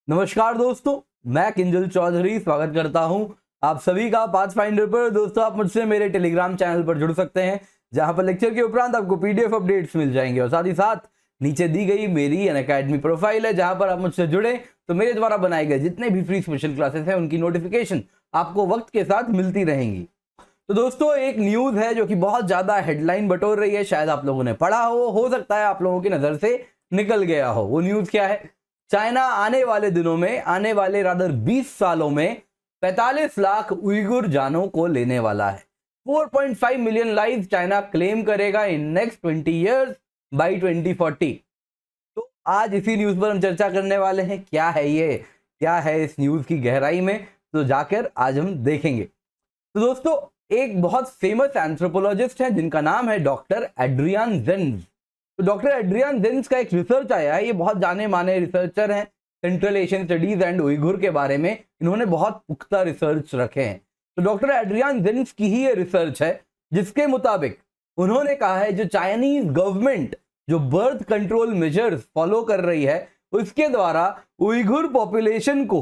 नमस्कार दोस्तों, मैं किंजल चौधरी स्वागत करता हूं आप सभी का पाथफाइंडर पर। दोस्तों, आप मुझसे मेरे टेलीग्राम चैनल पर जुड़ सकते हैं, जहां पर लेक्चर के उपरांत आपको पीडीएफ अपडेट्स मिल जाएंगे और साथ ही साथ नीचे दी गई मेरी अनअकैडमी प्रोफाइल है, जहां पर आप मुझसे जुड़े तो मेरे द्वारा बनाए गए जितने भी फ्री स्पेशल क्लासेस हैं उनकी नोटिफिकेशन आपको वक्त के साथ मिलती रहेंगी। तो दोस्तों, एक न्यूज है जो कि बहुत ज्यादा हेडलाइन बटोर रही है। शायद आप लोगों ने पढ़ा हो सकता है आप लोगों की नजर से निकल गया हो। वो न्यूज क्या है? चाइना आने वाले दिनों में, आने वाले रादर 20 सालों में 45 लाख उइगुर जानों को लेने वाला है। 4.5 मिलियन लाइव चाइना क्लेम करेगा इन नेक्स्ट 20 इयर्स बाय 2040। तो आज इसी न्यूज पर हम चर्चा करने वाले हैं। क्या है ये, क्या है इस न्यूज की गहराई में, तो जाकर आज हम देखेंगे। तो दोस्तों, एक बहुत फेमस एंथ्रोपोलॉजिस्ट है जिनका नाम है डॉक्टर एड्रियान जेन्स। तो डॉक्टर एड्रियान जेन्स का एक रिसर्च आया है। ये बहुत जाने माने रिसर्चर हैं central Asian studies and Uyghur के बारे में। इन्होंने बहुत पुख्ता रिसर्च रखे हैं। तो डॉक्टर एड्रियान जेन्स की ही ये रिसर्च है जिसके मुताबिक उन्होंने कहा है जो चाइनीज गवर्नमेंट जो बर्थ कंट्रोल मेजर्स फॉलो कर रही है उसके द्वारा उइगुर पॉपुलेशन को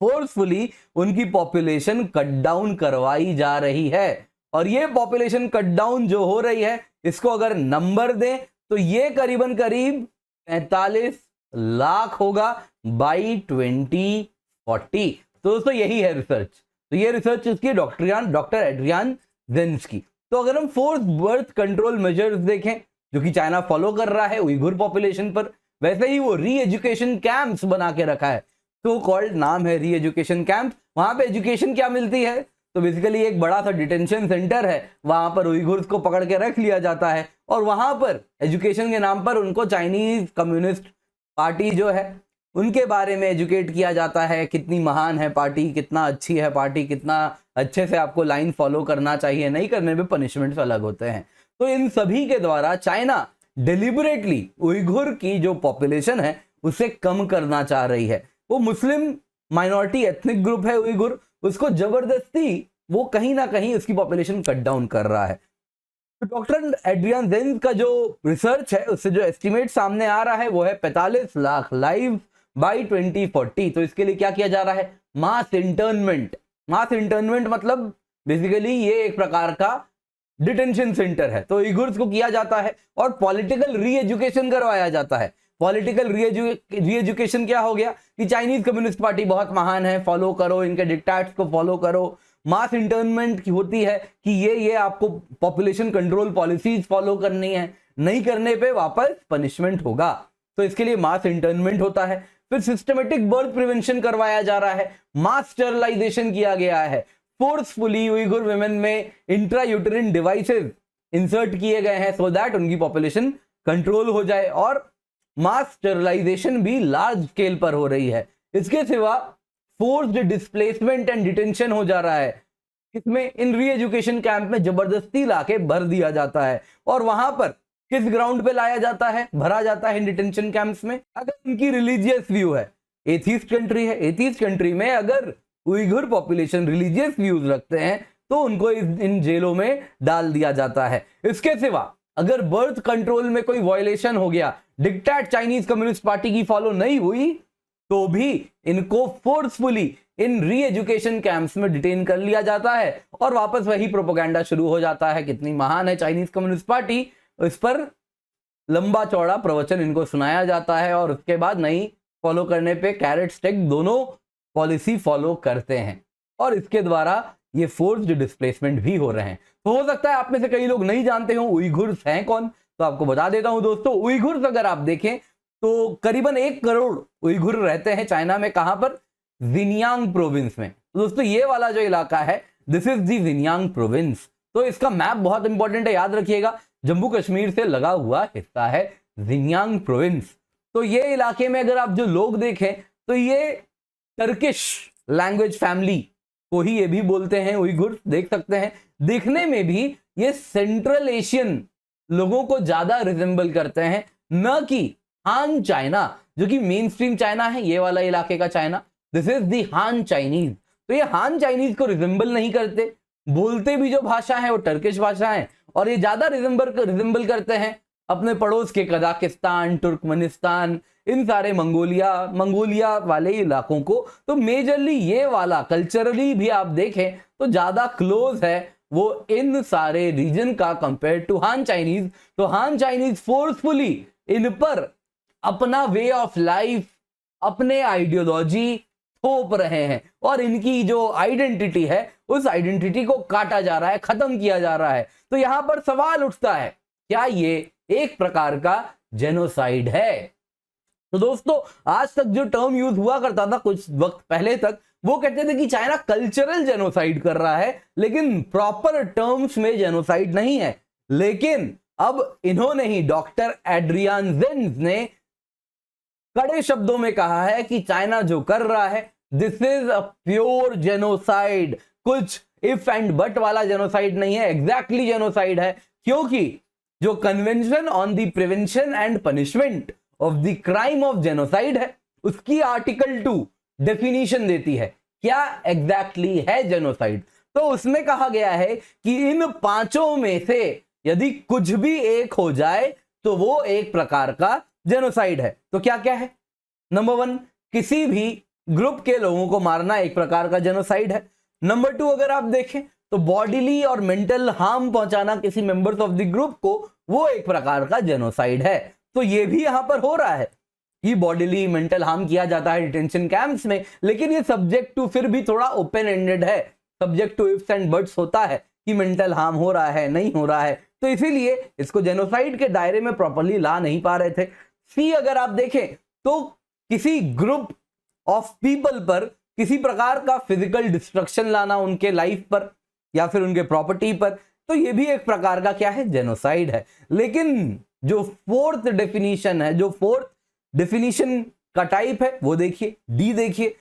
फोर्सफुली उनकी पॉपुलेशन कट डाउन करवाई जा रही है। और ये पॉपुलेशन कट डाउन जो हो रही है, इसको अगर नंबर दें तो ये करीबन 45 लाख होगा बाई 2040। तो दोस्तों, यही है रिसर्च। तो ये रिसर्च इसकी डॉक्टर एड्रियान जेन्स की। तो अगर हम फोर्स बर्थ कंट्रोल मेजर्स देखें जो कि चाइना फॉलो कर रहा है उइगुर पॉपुलेशन पर, वैसे ही वो री एजुकेशन कैंप्स बना के रखा है। तो कॉल्ड नाम है री एजुकेशन कैंप। वहां पे एजुकेशन क्या मिलती है? तो बेसिकली एक बड़ा सा डिटेंशन सेंटर है, वहां पर उइगुर्स को पकड़ के रख लिया जाता है और वहां पर एजुकेशन के नाम पर उनको चाइनीज कम्युनिस्ट पार्टी जो है उनके बारे में एजुकेट किया जाता है। कितनी महान है पार्टी, कितना अच्छी है पार्टी, कितना अच्छे से आपको लाइन फॉलो करना चाहिए, नहीं करने पे पनिशमेंट्स अलग होते हैं। तो इन सभी के द्वारा चाइना डिलिबरेटली उइगुर की जो पॉपुलेशन है उसे कम करना चाह रही है। वो मुस्लिम माइनॉरिटी एथनिक ग्रुप है उइगुर, उसको जबरदस्ती वो कहीं ना कहीं उसकी पॉपुलेशन कट डाउन कर रहा है। तो डॉक्टर एड्रियान जेन्स का जो रिसर्च है उससे जो एस्टिमेट सामने आ रहा है वो है 45 लाख लाइव बाय 2040। तो इसके लिए क्या किया जा रहा है? मास इंटर्नमेंट। मास इंटर्नमेंट मतलब बेसिकली ये एक प्रकार का डिटेंशन सेंटर है। तो उइगुर्स को किया जाता है और पॉलिटिकल री एजुकेशन करवाया जाता है। पॉलिटिकल री एजुकेशन क्या हो गया कि चाइनीज कम्युनिस्ट पार्टी बहुत महान है, फॉलो करो, इनके डिक्टेट्स को फॉलो करो। मास इंटर्नमेंट होती है कि ये आपको पॉपुलेशन कंट्रोल पॉलिसीज फॉलो करनी है, नहीं करने पे वापस पनिशमेंट होगा। तो इसके लिए मास इंटर्नमेंट होता है। फिर सिस्टमेटिक बर्थ प्रिवेंशन करवाया जा रहा है, मास स्टरलाइजेशन किया गया है, फोर्सफुली उइगुर वुमेन में इंट्रायूटेरिन डिवाइसेस इंसर्ट किए गए हैं सो दैट उनकी पॉपुलेशन कंट्रोल हो जाए। और मास स्टरलाइजेशन भी लार्ज स्केल पर हो रही है। इसके सिवा फोर्स्ड डिस्प्लेसमेंट एंड डिटेंशन हो जा रहा है। इसमें इन री एजुकेशन कैंप में जबरदस्ती लाके भर दिया जाता है और वहां पर किस ग्राउंड पे लाया जाता है, भरा जाता है इन डिटेंशन कैंप्स में? अगर इनकी रिलीजियस व्यू है, एथीस्ट कंट्री है, एथीस्ट कंट्री में अगर उइगुर पॉपुलेशन रिलीजियस व्यूज रखते हैं तो उनको इन जेलों में डाल दिया जाता है। इसके सिवा अगर बर्थ कंट्रोल में कोई वायलेशन हो गया, डिक्टेट चाइनीज कम्युनिस्ट पार्टी की फॉलो नहीं हुई, तो भी इनको फोर्सफुली इन री एजुकेशन कैंप्स में डिटेन कर लिया जाता है और वापस वही प्रोपेगेंडा शुरू हो जाता है। कितनी महान है चाइनीज कम्युनिस्ट पार्टी, इस पर लंबा चौड़ा प्रवचन इनको सुनाया जाता है और उसके बाद नहीं फॉलो करने पे कैरेट स्टिक दोनों पॉलिसी फॉलो करते हैं और इसके द्वारा ये फोर्स्ड डिस्प्लेसमेंट भी हो रहे हैं। तो हो सकता है आप में से कई लोग नहीं जानते हो उइगुर्स हैं कौन, तो आपको बता देता हूं दोस्तों। उइगुर्स अगर आप देखें तो करीबन 1 करोड़ उइगुर रहते हैं चाइना में। कहां पर? जिनयांग प्रोविंस में। तो दोस्तों, ये वाला जो इलाका है दिस इज दी जिनयांग प्रोविंस। तो इसका मैप बहुत इंपॉर्टेंट है, याद रखिएगा। जम्मू कश्मीर से लगा हुआ हिस्सा है जिनयांग प्रोविंस। तो ये इलाके में अगर आप जो लोग देखें तो ये टर्किश लैंग्वेज फैमिली को ही ये भी बोलते हैं उइगुर, देख सकते हैं। देखने में भी ये सेंट्रल एशियन लोगों को ज्यादा रिजेंबल करते हैं, न कि हान चाइना जो कि मेन स्ट्रीम चाइना है, ये वाला इलाके का चाइना। दिस इज दी हान चाइनीज। तो ये हान चाइनीज को रिजेंबल नहीं करते, बोलते भी जो भाषा है वो टर्किश भाषा है और ये ज्यादा रिजेंबल करते हैं अपने पड़ोस के कजाकिस्तान, तुर्कमेनिस्तान, इन सारे मंगोलिया वाले इलाकों को। तो मेजरली ये वाला कल्चरली भी आप देखें तो ज्यादा क्लोज है वो इन सारे रीजन का कंपेयर टू हान चाइनीज। तो हान चाइनीज फोर्सफुली इन पर अपना वे ऑफ लाइफ, अपने आइडियोलॉजी थोप रहे हैं और इनकी जो आइडेंटिटी है उस आइडेंटिटी को काटा जा रहा है, खत्म किया जा रहा है। तो यहां पर सवाल उठता है, क्या ये एक प्रकार का जेनोसाइड है? तो दोस्तों आज तक जो टर्म यूज हुआ करता था कुछ वक्त पहले तक, वो कहते थे कि चाइना कल्चरल जेनोसाइड कर रहा है, लेकिन प्रॉपर टर्म्स में जेनोसाइड नहीं है। लेकिन अब इन्होंने ही, डॉक्टर एड्रियान जेन्स ने कड़े शब्दों में कहा है कि चाइना जो कर रहा है this is a pure genocide. कुछ इफ एंड बट वाला जेनोसाइड नहीं है, एग्जैक्टली जेनोसाइड है। क्योंकि जो convention on the prevention and punishment of the crime of genocide है, उसकी आर्टिकल 2 डेफिनेशन देती है क्या एग्जैक्टली है जेनोसाइड। तो उसमें कहा गया है कि इन पांचों में से यदि कुछ भी एक हो जाए तो वो एक प्रकार का जेनोसाइड है। तो क्या क्या है? नंबर 1, किसी भी ग्रुप के लोगों को मारना एक प्रकार का जेनोसाइड है। नंबर 2, अगर आप देखें तो बॉडीली और मेंटल हार्म पहुंचाना किसी मेंबर्स ऑफ द ग्रुप को, वो एक प्रकार का जेनोसाइड है। तो ये भी यहां पर हो रहा है कि बॉडीली मेंटल हार्म किया जाता है डिटेंशन कैंप्स में, लेकिन ये सब्जेक्ट टू फिर भी थोड़ा ओपन एंडेड है, subject to ifs and buts होता है कि मेंटल हार्म हो रहा है नहीं हो रहा है। तो इसीलिए इसको जेनोसाइड के दायरे में प्रॉपर्ली ला नहीं पा रहे थे। सी, अगर आप देखें तो किसी ग्रुप ऑफ पीपल पर किसी प्रकार का फिजिकल डिस्ट्रक्शन लाना उनके लाइफ पर या फिर उनके प्रॉपर्टी पर, तो ये भी एक प्रकार का क्या है? जेनोसाइड है। लेकिन जो फोर्थ डेफिनेशन है, जो फोर्थ डेफिनेशन का टाइप है वो देखिए, डी देखिए,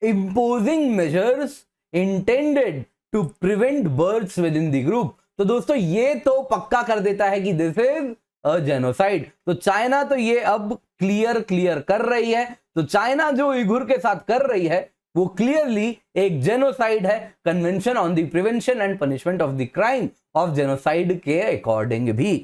imposing measures intended to prevent births within the group. तो दोस्तों ये तो पक्का कर देता है कि दिस इज अ जेनोसाइड। तो चाइना तो ये अब क्लियर कर रही है। तो चाइना जो उइगुर के साथ कर रही है वो क्लियरली एक जेनोसाइड है, convention on the prevention and punishment of the crime of genocide के अकॉर्डिंग भी।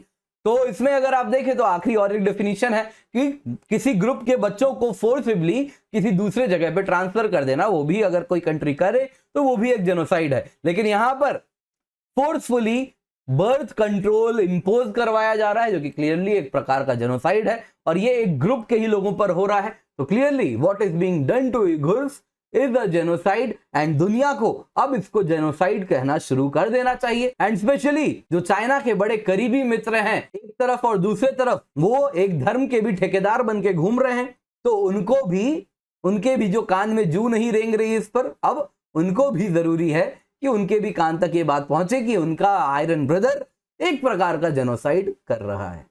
तो इसमें अगर आप देखें तो आखिरी और एक डेफिनेशन है कि किसी ग्रुप के बच्चों को फोर्सिबली किसी दूसरे जगह पे ट्रांसफर कर देना, वो भी अगर कोई कंट्री करे तो वो भी एक जेनोसाइड है। लेकिन यहां पर फोर्सफुली बर्थ कंट्रोल इंपोज करवाया जा रहा है, जो कि क्लियरली एक प्रकार का जेनोसाइड है, और ये एक ग्रुप के ही लोगों पर हो रहा है। तो clearly what is being done to Uyghurs is a genocide, and दुनिया को अब इसको जेनोसाइड कहना शुरू कर देना चाहिए। एंड स्पेशली जो चाइना के बड़े करीबी मित्र हैं एक तरफ, और दूसरे तरफ वो एक धर्म के भी ठेकेदार बन के घूम रहे हैं, तो उनके भी जो कान में जू नहीं रेंग रही इस पर, अब उनको भी जरूरी है कि उनके भी कान तक ये बात पहुंचे कि उनका आयरन ब्रदर एक प्रकार का जेनोसाइड कर रहा है।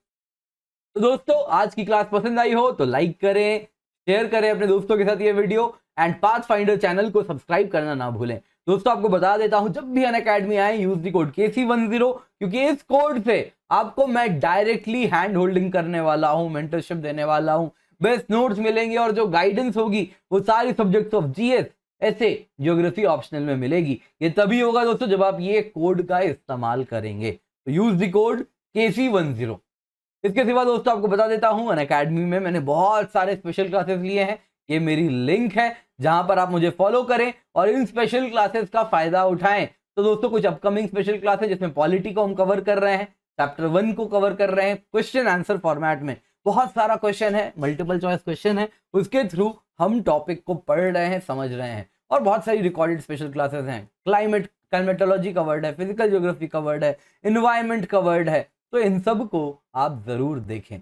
तो दोस्तों आज की क्लास पसंद आई हो तो लाइक करें, शेयर करें अपने दोस्तों के साथ ये वीडियो, एंड पाथफाइंडर चैनल को सब्सक्राइब करना ना भूलें। दोस्तों आपको बता देता हूं, जब भी अनअकैडमी आए यूज द कोड KC10, क्योंकि इस कोड से आपको मैं डायरेक्टली हैंड होल्डिंग करने वाला हूं, मेंटरशिप देने वाला हूं, बेस्ट नोट्स मिलेंगे, और जो गाइडेंस होगी वो सारी सब्जेक्ट्स ऑफ GS, ऐसे ज्योग्राफी ऑप्शनल में मिलेगी। ये तभी होगा दोस्तों जब आप ये कोड का इस्तेमाल करेंगे। तो यूज द कोड KC10। इसके सिवा दोस्तों आपको बता देता हूं, अनअकैडमी में मैंने बहुत सारे स्पेशल क्लासेस लिए हैं। ये मेरी लिंक है जहां पर आप मुझे फॉलो करें और इन स्पेशल क्लासेस का फायदा उठाएं। तो दोस्तों कुछ अपकमिंग स्पेशल क्लासेस जिसमें पॉलिटी को हम कवर कर रहे हैं, चैप्टर 1 को कवर कर रहे हैं, क्वेश्चन आंसर फॉर्मेट में बहुत सारा क्वेश्चन है, मल्टीपल चॉइस क्वेश्चन है, उसके थ्रू हम टॉपिक को पढ़ रहे हैं, समझ रहे हैं। और बहुत सारी रिकॉर्डेड स्पेशल क्लासेस हैं, क्लाइमेटोलॉजी कवर्ड है, फिजिकल ज्योग्राफी कवर्ड है, एनवायरमेंट कवर्ड है। तो इन सब को आप जरूर देखें।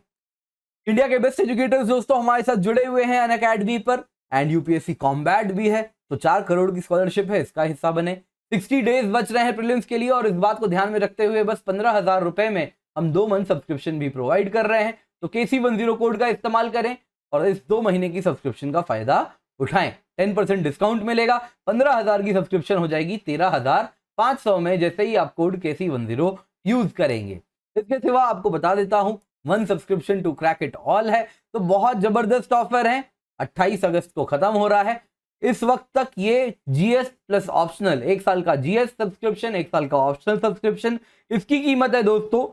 इंडिया के बेस्ट एजुकेटर्स दोस्तों हमारे साथ जुड़े हुए हैं अनअकैडमी पर, एंड यूपीएससी कॉम्बैट भी है। तो 4 करोड़ की स्कॉलरशिप है, इसका हिस्सा बने। 60 डेज बच रहे हैं प्रीलिम्स के लिए, और इस बात को ध्यान में रखते हुए बस 15,000 रुपए में हम 2 मंथ सब्सक्रिप्शन भी प्रोवाइड कर रहे हैं। तो KC10 कोड का इस्तेमाल करें और इस 2 महीने की सब्सक्रिप्शन का फायदा उठाएं। 10% डिस्काउंट मिलेगा, 15,000 की सब्सक्रिप्शन हो जाएगी 13,500 में, जैसे ही आप कोड KC10 यूज करेंगे। इसके सिवा आपको बता देता हूं, 1 subscription to crack it all है, तो बहुत जबरदस्त ऑफर है। 28 अगस्त को खत्म हो रहा है। इस वक्त तक ये GS प्लस ऑप्शनल, 1 साल का GS सब्सक्रिप्शन, 1 साल का ऑप्शनल सब्सक्रिप्शन, इसकी कीमत है दोस्तों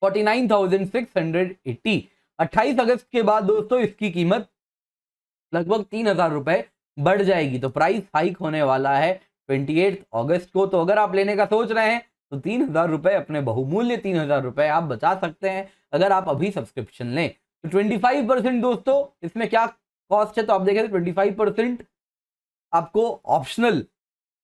49,680। 28 अगस्त के बाद दोस्तों इसकी कीमत लगभग 3,000 रुपए बढ़ जाएगी। तो प्राइस हाइक होने वाला है 28 अगस्त को। तो अगर आप लेने का सोच रहे हैं तो 3,000 रुपए, अपने बहुमूल्य 3,000 रुपए आप बचा सकते हैं अगर आप अभी सब्सक्रिप्शन लें। तो 25% दोस्तों इसमें क्या कॉस्ट है, तो आप देखें 25% आपको ऑप्शनल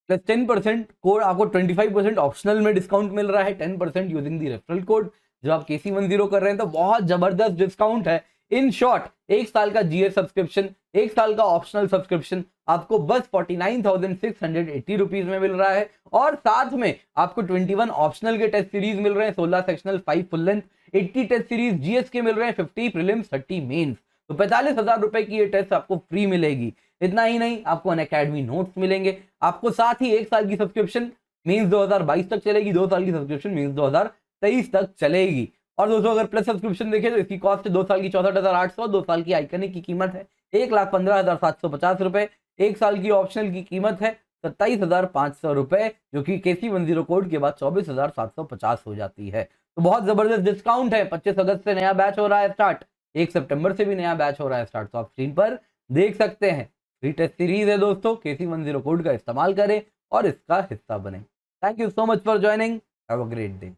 प्लस 10% कोड, आपको 25% ऑप्शनल में डिस्काउंट मिल रहा है, 10% यूजिंग दी रेफरल कोड जो आप KC10 कर रहे हैं। तो बहुत जबरदस्त डिस्काउंट है। इन शॉर्ट, 1 साल का GS सब्सक्रिप्शन, 1 साल का ऑप्शनल सब्सक्रिप्शन आपको बस 49,680 रुपीज में मिल रहा है। और साथ में आपको 21 ऑप्शनल के टेस्ट सीरीज मिल रहे हैं, 16 sectional, 5 full length, 80 test series GS के मिल रहे हैं, 50 प्रीलिम्स, 30 मेंस। तो 45,000 रुपए की ये टेस्ट आपको फ्री मिलेगी। इतना ही नहीं, आपको अनअकैडमी नोट्स मिलेंगे, आपको साथ ही 1 साल की सब्सक्रिप्शन मींस 2022 तक चलेगी, 2 साल की सब्सक्रिप्शन मींस 2023 तक चलेगी। और दोस्तों अगर प्लस सब्सक्रिप्शन देखें तो इसकी कॉस्ट है 2 साल की 64,800, 2 साल की आइकनिक की कीमत है 1,15,750 रुपए, 1 साल की ऑप्शनल की कीमत है 27,500 रुपए, जो कि KC10 कोड के बाद 24,750 हो जाती है। तो बहुत जबरदस्त डिस्काउंट है। 25 अगस्त से नया बैच हो रहा है स्टार्ट, 1 सितंबर से भी नया बैच हो रहा है स्टार्ट। तो आप स्क्रीन पर देख सकते हैं, फ्री टेस्ट सीरीज है दोस्तों। KC10 कोड का इस्तेमाल करें और इसका हिस्सा बने। Thank you so much for joining, have a great day.